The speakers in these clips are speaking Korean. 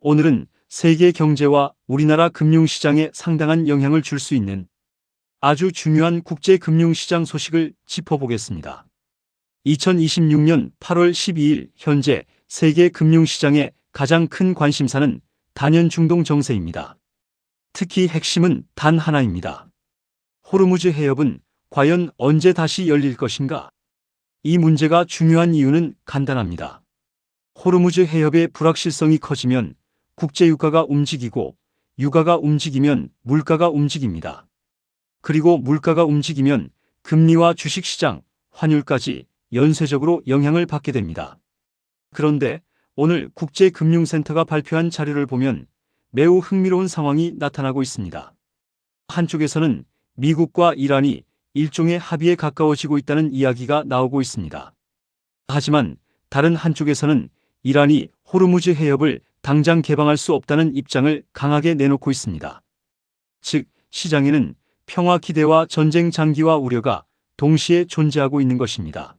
오늘은 세계 경제와 우리나라 금융시장에 상당한 영향을 줄 수 있는 아주 중요한 국제 금융시장 소식을 짚어보겠습니다. 2026년 8월 12일 현재 세계 금융시장의 가장 큰 관심사는 단연 중동 정세입니다. 특히 핵심은 단 하나입니다. 호르무즈 해협은 과연 언제 다시 열릴 것인가? 이 문제가 중요한 이유는 간단합니다. 호르무즈 해협의 불확실성이 커지면 국제유가가 움직이고 유가가 움직이면 물가가 움직입니다. 그리고 물가가 움직이면 금리와 주식시장, 환율까지 연쇄적으로 영향을 받게 됩니다. 그런데 오늘 국제금융센터가 발표한 자료를 보면 매우 흥미로운 상황이 나타나고 있습니다. 한쪽에서는 미국과 이란이 일종의 합의에 가까워지고 있다는 이야기가 나오고 있습니다. 하지만 다른 한쪽에서는 이란이 호르무즈 해협을 당장 개방할 수 없다는 입장을 강하게 내놓고 있습니다. 즉, 시장에는 평화 기대와 전쟁 장기화 우려가 동시에 존재하고 있는 것입니다.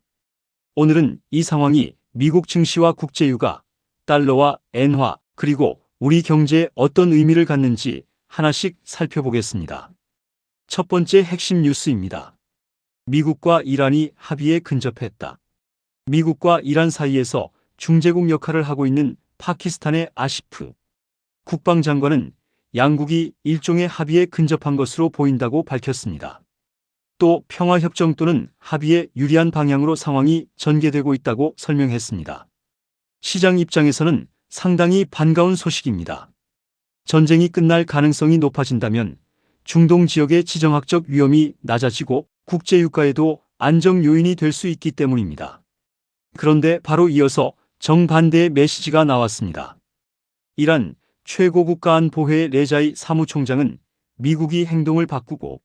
오늘은 이 상황이 미국 증시와 국제유가, 달러와 엔화, 그리고 우리 경제에 어떤 의미를 갖는지 하나씩 살펴보겠습니다. 첫 번째 핵심 뉴스입니다. 미국과 이란이 합의에 근접했다. 미국과 이란 사이에서 중재국 역할을 하고 있는 파키스탄의 아시프 국방장관은 양국이 일종의 합의에 근접한 것으로 보인다고 밝혔습니다. 또 평화협정 또는 합의에 유리한 방향으로 상황이 전개되고 있다고 설명했습니다. 시장 입장에서는 상당히 반가운 소식입니다. 전쟁이 끝날 가능성이 높아진다면 중동 지역의 지정학적 위험이 낮아지고 국제유가에도 안정 요인이 될 수 있기 때문입니다. 그런데 바로 이어서 정반대의 메시지가 나왔습니다. 이란 최고국가안보회 레자이 사무총장은 미국이 행동을 바꾸고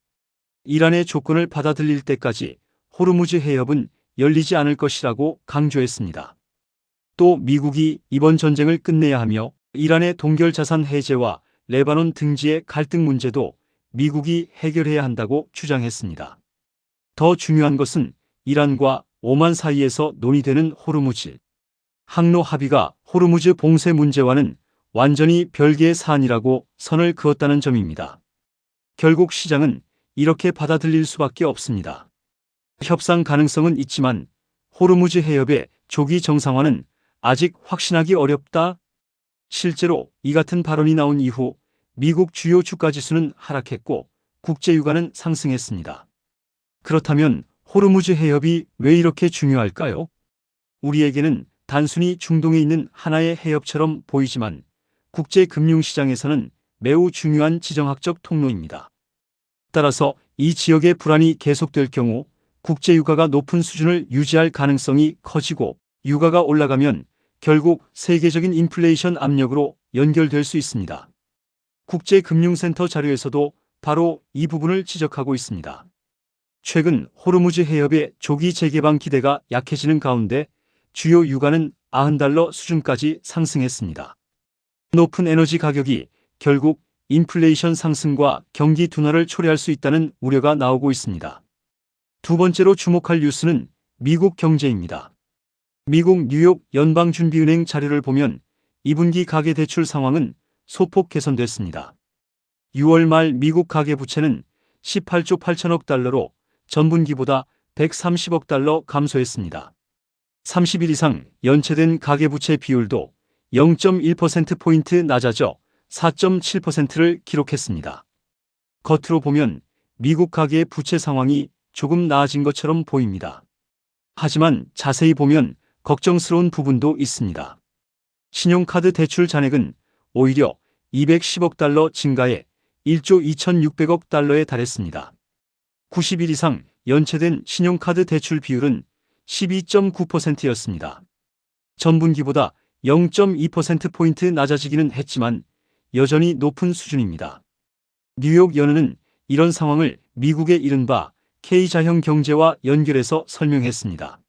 이란의 조건을 받아들일 때까지 호르무즈 해협은 열리지 않을 것이라고 강조했습니다. 또 미국이 이번 전쟁을 끝내야 하며 이란의 동결자산 해제와 레바논 등지의 갈등 문제도 미국이 해결해야 한다고 주장했습니다. 더 중요한 것은 이란과 오만 사이에서 논의되는 호르무즈 항로 합의가 호르무즈 봉쇄 문제와는 완전히 별개의 사안이라고 선을 그었다는 점입니다. 결국 시장은 이렇게 받아들일 수밖에 없습니다. 협상 가능성은 있지만 호르무즈 해협의 조기 정상화는 아직 확신하기 어렵다. 실제로 이 같은 발언이 나온 이후 미국 주요 주가지수는 하락했고 국제유가는 상승했습니다. 그렇다면 호르무즈 해협이 왜 이렇게 중요할까요? 우리에게는 단순히 중동에 있는 하나의 해협처럼 보이지만 국제금융시장에서는 매우 중요한 지정학적 통로입니다. 따라서 이 지역의 불안이 계속될 경우 국제유가가 높은 수준을 유지할 가능성이 커지고 유가가 올라가면 결국 세계적인 인플레이션 압력으로 연결될 수 있습니다. 국제금융센터 자료에서도 바로 이 부분을 지적하고 있습니다. 최근 호르무즈 해협의 조기 재개방 기대가 약해지는 가운데 주요 유가는 $90 수준까지 상승했습니다. 높은 에너지 가격이 결국 인플레이션 상승과 경기 둔화를 초래할 수 있다는 우려가 나오고 있습니다. 두 번째로 주목할 뉴스는 미국 경제입니다. 미국 뉴욕 연방준비은행 자료를 보면 2분기 가계대출 상황은 소폭 개선됐습니다. 6월 말 미국 가계부채는 18조 8천억 달러로 전분기보다 130억 달러 감소했습니다. 30일 이상 연체된 가계부채 비율도 0.1%포인트 낮아져 4.7%를 기록했습니다. 겉으로 보면 미국 가계의 부채 상황이 조금 나아진 것처럼 보입니다. 하지만 자세히 보면 걱정스러운 부분도 있습니다. 신용카드 대출 잔액은 오히려 210억 달러 증가해 1조 2,600억 달러에 달했습니다. 90일 이상 연체된 신용카드 대출 비율은 12.9%였습니다. 전분기보다 0.2%포인트 낮아지기는 했지만 여전히 높은 수준입니다. 뉴욕 연은은 이런 상황을 미국의 이른바 K자형 경제와 연결해서 설명했습니다.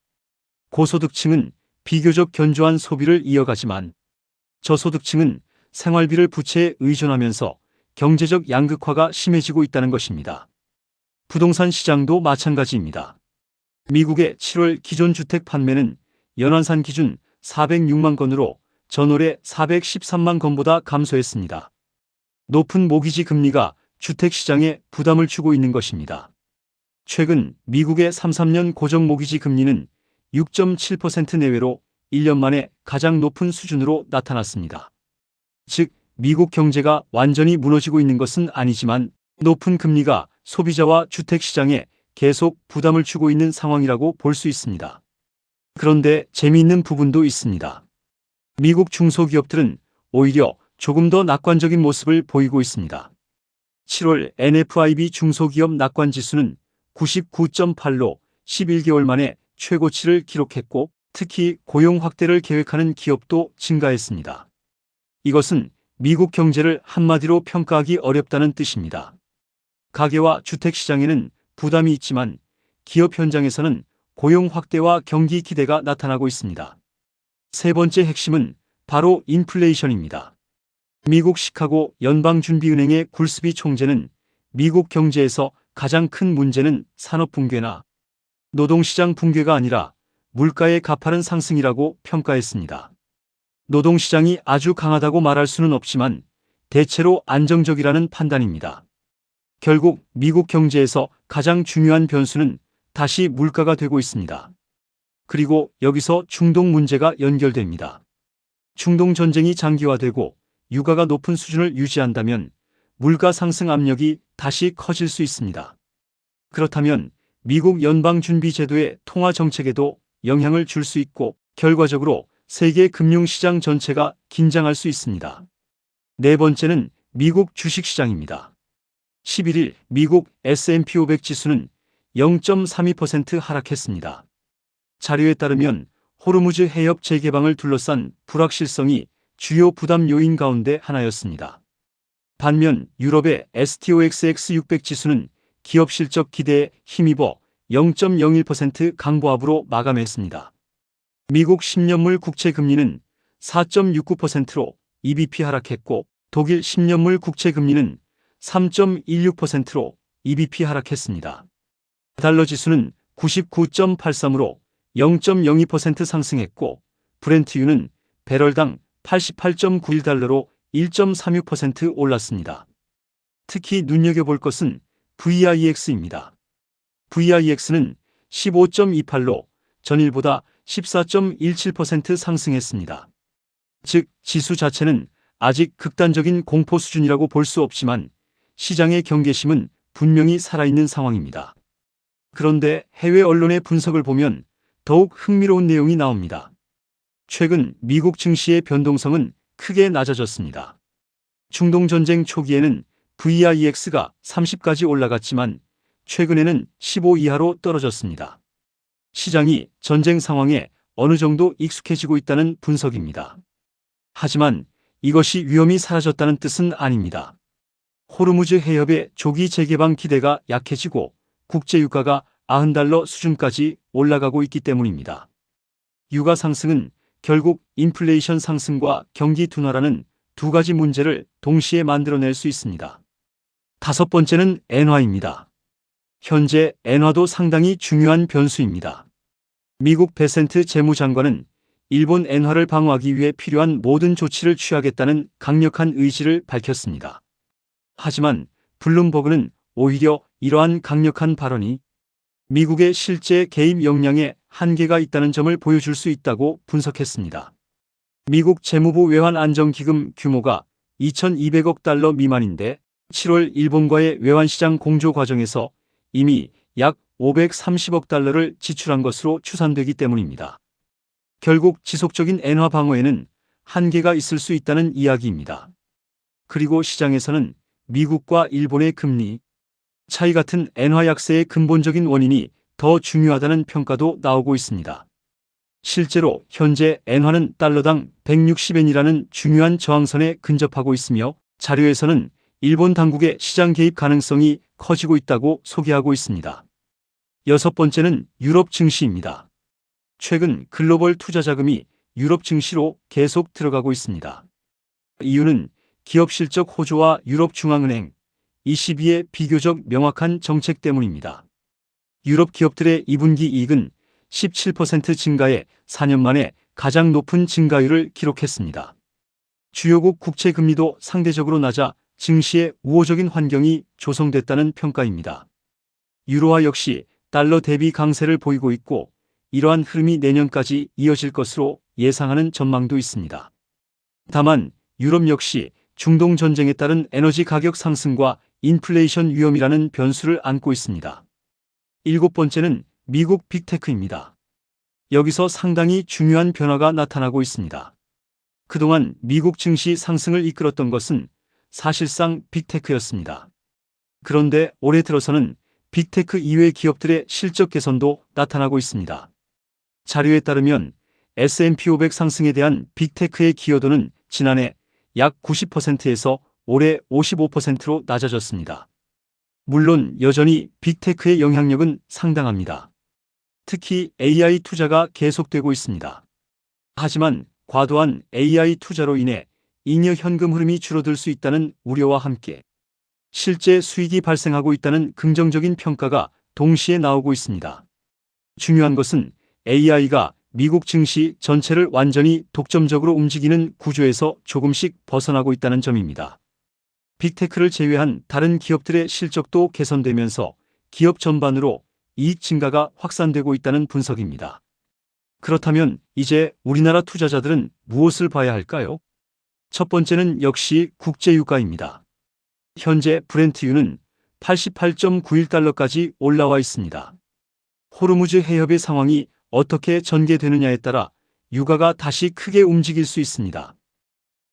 고소득층은 비교적 견조한 소비를 이어가지만 저소득층은 생활비를 부채에 의존하면서 경제적 양극화가 심해지고 있다는 것입니다. 부동산 시장도 마찬가지입니다. 미국의 7월 기존 주택 판매는 연환산 기준 406만 건으로 전월에 413만 건보다 감소했습니다. 높은 모기지 금리가 주택시장에 부담을 주고 있는 것입니다. 최근 미국의 3~3년 고정 모기지 금리는 6.7% 내외로 1년 만에 가장 높은 수준으로 나타났습니다. 즉, 미국 경제가 완전히 무너지고 있는 것은 아니지만 높은 금리가 소비자와 주택시장에 계속 부담을 주고 있는 상황이라고 볼 수 있습니다. 그런데 재미있는 부분도 있습니다. 미국 중소기업들은 오히려 조금 더 낙관적인 모습을 보이고 있습니다. 7월 NFIB 중소기업 낙관지수는 99.8로 11개월 만에 최고치를 기록했고, 특히 고용 확대를 계획하는 기업도 증가했습니다. 이것은 미국 경제를 한마디로 평가하기 어렵다는 뜻입니다. 가계와 주택시장에는 부담이 있지만 기업 현장에서는 고용 확대와 경기 기대가 나타나고 있습니다. 세 번째 핵심은 바로 인플레이션입니다. 미국 시카고 연방준비은행의 굴스비 총재는 미국 경제에서 가장 큰 문제는 산업 붕괴나 노동시장 붕괴가 아니라 물가의 가파른 상승이라고 평가했습니다. 노동시장이 아주 강하다고 말할 수는 없지만 대체로 안정적이라는 판단입니다. 결국 미국 경제에서 가장 중요한 변수는 다시 물가가 되고 있습니다. 그리고 여기서 중동 문제가 연결됩니다. 중동 전쟁이 장기화되고 유가가 높은 수준을 유지한다면 물가 상승 압력이 다시 커질 수 있습니다. 그렇다면 미국 연방준비제도의 통화 정책에도 영향을 줄 수 있고 결과적으로 세계 금융시장 전체가 긴장할 수 있습니다. 네 번째는 미국 주식시장입니다. 11일 미국 S&P 500 지수는 0.32% 하락했습니다. 자료에 따르면 호르무즈 해협 재개방을 둘러싼 불확실성이 주요 부담 요인 가운데 하나였습니다. 반면 유럽의 STOXX 600 지수는 기업 실적 기대에 힘입어 0.01% 강보합으로 마감했습니다. 미국 10년물 국채 금리는 4.69%로 EBP 하락했고, 독일 10년물 국채 금리는 3.16%로 EBP 하락했습니다. 달러 지수는 99.83으로 0.02% 상승했고, 브렌트유는 배럴당 88.91달러로 1.36% 올랐습니다. 특히 눈여겨볼 것은 VIX입니다. VIX는 15.28로 전일보다 14.17% 상승했습니다. 즉, 지수 자체는 아직 극단적인 공포 수준이라고 볼 수 없지만 시장의 경계심은 분명히 살아있는 상황입니다. 그런데 해외 언론의 분석을 보면 더욱 흥미로운 내용이 나옵니다. 최근 미국 증시의 변동성은 크게 낮아졌습니다. 중동전쟁 초기에는 VIX가 30까지 올라갔지만 최근에는 15 이하로 떨어졌습니다. 시장이 전쟁 상황에 어느 정도 익숙해지고 있다는 분석입니다. 하지만 이것이 위험이 사라졌다는 뜻은 아닙니다. 호르무즈 해협의 조기 재개방 기대가 약해지고 국제유가가 90달러 수준까지 올라가고 있기 때문입니다. 유가 상승은 결국 인플레이션 상승과 경기 둔화라는 두 가지 문제를 동시에 만들어낼 수 있습니다. 다섯 번째는 엔화입니다. 현재 엔화도 상당히 중요한 변수입니다. 미국 베센트 재무장관은 일본 엔화를 방어하기 위해 필요한 모든 조치를 취하겠다는 강력한 의지를 밝혔습니다. 하지만 블룸버그는 오히려 이러한 강력한 발언이 미국의 실제 개입 역량에 한계가 있다는 점을 보여줄 수 있다고 분석했습니다. 미국 재무부 외환안정기금 규모가 2,200억 달러 미만인데 7월 일본과의 외환시장 공조 과정에서 이미 약 530억 달러를 지출한 것으로 추산되기 때문입니다. 결국 지속적인 엔화 방어에는 한계가 있을 수 있다는 이야기입니다. 그리고 시장에서는 미국과 일본의 금리 차이 같은 엔화 약세의 근본적인 원인이 더 중요하다는 평가도 나오고 있습니다. 실제로 현재 엔화는 달러당 160엔이라는 중요한 저항선에 근접하고 있으며 자료에서는 일본 당국의 시장 개입 가능성이 커지고 있다고 소개하고 있습니다. 여섯 번째는 유럽 증시입니다. 최근 글로벌 투자 자금이 유럽 증시로 계속 들어가고 있습니다. 이유는 기업 실적 호조와 유럽 중앙은행 ECB의 비교적 명확한 정책 때문입니다. 유럽 기업들의 2분기 이익은 17% 증가해 4년 만에 가장 높은 증가율을 기록했습니다. 주요국 국채 금리도 상대적으로 낮아 증시에 우호적인 환경이 조성됐다는 평가입니다. 유로화 역시 달러 대비 강세를 보이고 있고 이러한 흐름이 내년까지 이어질 것으로 예상하는 전망도 있습니다. 다만 유럽 역시 중동 전쟁에 따른 에너지 가격 상승과 인플레이션 위험이라는 변수를 안고 있습니다. 일곱 번째는 미국 빅테크입니다. 여기서 상당히 중요한 변화가 나타나고 있습니다. 그동안 미국 증시 상승을 이끌었던 것은 사실상 빅테크였습니다. 그런데 올해 들어서는 빅테크 이외 기업들의 실적 개선도 나타나고 있습니다. 자료에 따르면 S&P 500 상승에 대한 빅테크의 기여도는 지난해 약 90%에서 올해 55%로 낮아졌습니다. 물론 여전히 빅테크의 영향력은 상당합니다. 특히 AI 투자가 계속되고 있습니다. 하지만 과도한 AI 투자로 인해 잉여 현금 흐름이 줄어들 수 있다는 우려와 함께 실제 수익이 발생하고 있다는 긍정적인 평가가 동시에 나오고 있습니다. 중요한 것은 AI가 미국 증시 전체를 완전히 독점적으로 움직이는 구조에서 조금씩 벗어나고 있다는 점입니다. 빅테크를 제외한 다른 기업들의 실적도 개선되면서 기업 전반으로 이익 증가가 확산되고 있다는 분석입니다. 그렇다면 이제 우리나라 투자자들은 무엇을 봐야 할까요? 첫 번째는 역시 국제유가입니다. 현재 브렌트유는 88.91달러까지 올라와 있습니다. 호르무즈 해협의 상황이 어떻게 전개되느냐에 따라 유가가 다시 크게 움직일 수 있습니다.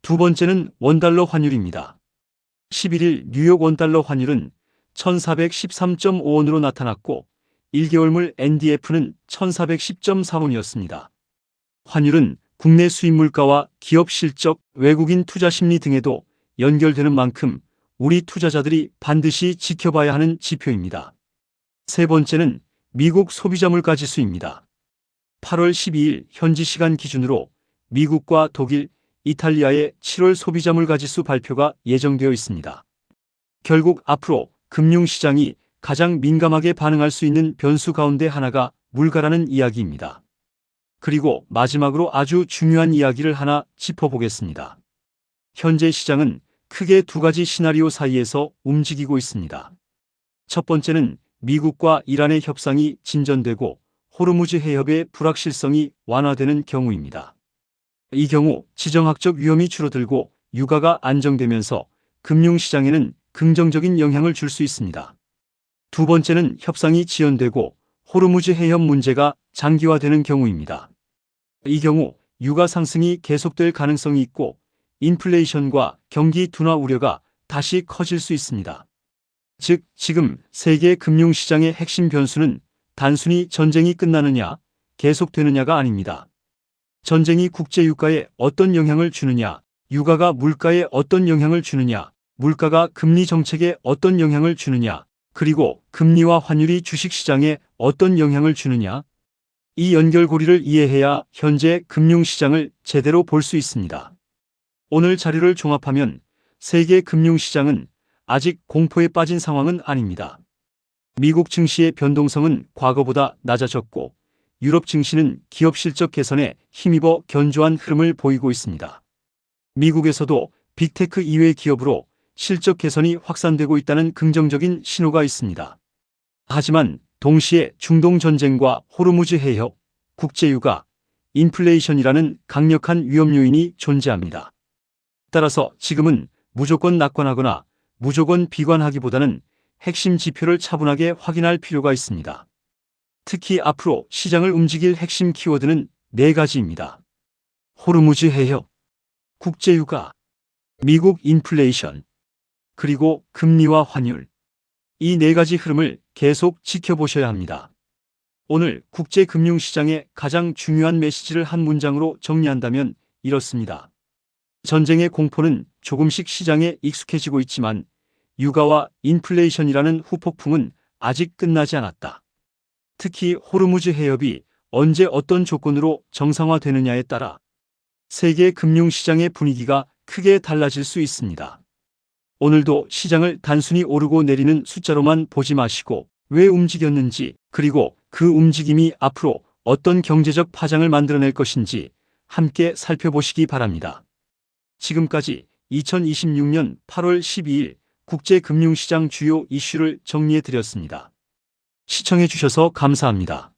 두 번째는 원달러 환율입니다. 11일 뉴욕 원달러 환율은 1413.5원으로 나타났고 1개월물 NDF는 1410.4원이었습니다. 환율은 국내 수입 물가와 기업 실적, 외국인 투자 심리 등에도 연결되는 만큼 우리 투자자들이 반드시 지켜봐야 하는 지표입니다. 세 번째는 미국 소비자 물가 지수입니다. 8월 12일 현지 시간 기준으로 미국과 독일, 이탈리아의 7월 소비자 물가 지수 발표가 예정되어 있습니다. 결국 앞으로 금융시장이 가장 민감하게 반응할 수 있는 변수 가운데 하나가 물가라는 이야기입니다. 그리고 마지막으로 아주 중요한 이야기를 하나 짚어보겠습니다. 현재 시장은 크게 두 가지 시나리오 사이에서 움직이고 있습니다. 첫 번째는 미국과 이란의 협상이 진전되고 호르무즈 해협의 불확실성이 완화되는 경우입니다. 이 경우 지정학적 위험이 줄어들고 유가가 안정되면서 금융시장에는 긍정적인 영향을 줄 수 있습니다. 두 번째는 협상이 지연되고 호르무즈 해협 문제가 장기화되는 경우입니다. 이 경우 유가 상승이 계속될 가능성이 있고 인플레이션과 경기 둔화 우려가 다시 커질 수 있습니다. 즉, 지금 세계 금융시장의 핵심 변수는 단순히 전쟁이 끝나느냐, 계속되느냐가 아닙니다. 전쟁이 국제유가에 어떤 영향을 주느냐, 유가가 물가에 어떤 영향을 주느냐, 물가가 금리 정책에 어떤 영향을 주느냐, 그리고 금리와 환율이 주식시장에 어떤 영향을 주느냐, 이 연결고리를 이해해야 현재 금융시장을 제대로 볼 수 있습니다. 오늘 자료를 종합하면 세계 금융시장은 아직 공포에 빠진 상황은 아닙니다. 미국 증시의 변동성은 과거보다 낮아졌고 유럽 증시는 기업 실적 개선에 힘입어 견조한 흐름을 보이고 있습니다. 미국에서도 빅테크 이외 기업으로 실적 개선이 확산되고 있다는 긍정적인 신호가 있습니다. 하지만 동시에 중동 전쟁과 호르무즈 해협, 국제유가, 인플레이션이라는 강력한 위험 요인이 존재합니다. 따라서 지금은 무조건 낙관하거나 무조건 비관하기보다는 핵심 지표를 차분하게 확인할 필요가 있습니다. 특히 앞으로 시장을 움직일 핵심 키워드는 네 가지입니다. 호르무즈 해협, 국제유가, 미국 인플레이션, 그리고 금리와 환율. 이 네 가지 흐름을 계속 지켜보셔야 합니다. 오늘 국제금융시장의 가장 중요한 메시지를 한 문장으로 정리한다면 이렇습니다. 전쟁의 공포는 조금씩 시장에 익숙해지고 있지만 유가와 인플레이션이라는 후폭풍은 아직 끝나지 않았다. 특히 호르무즈 해협이 언제 어떤 조건으로 정상화되느냐에 따라 세계 금융시장의 분위기가 크게 달라질 수 있습니다. 오늘도 시장을 단순히 오르고 내리는 숫자로만 보지 마시고 왜 움직였는지, 그리고 그 움직임이 앞으로 어떤 경제적 파장을 만들어낼 것인지 함께 살펴보시기 바랍니다. 지금까지 2026년 8월 12일 국제금융시장 주요 이슈를 정리해 드렸습니다. 시청해 주셔서 감사합니다.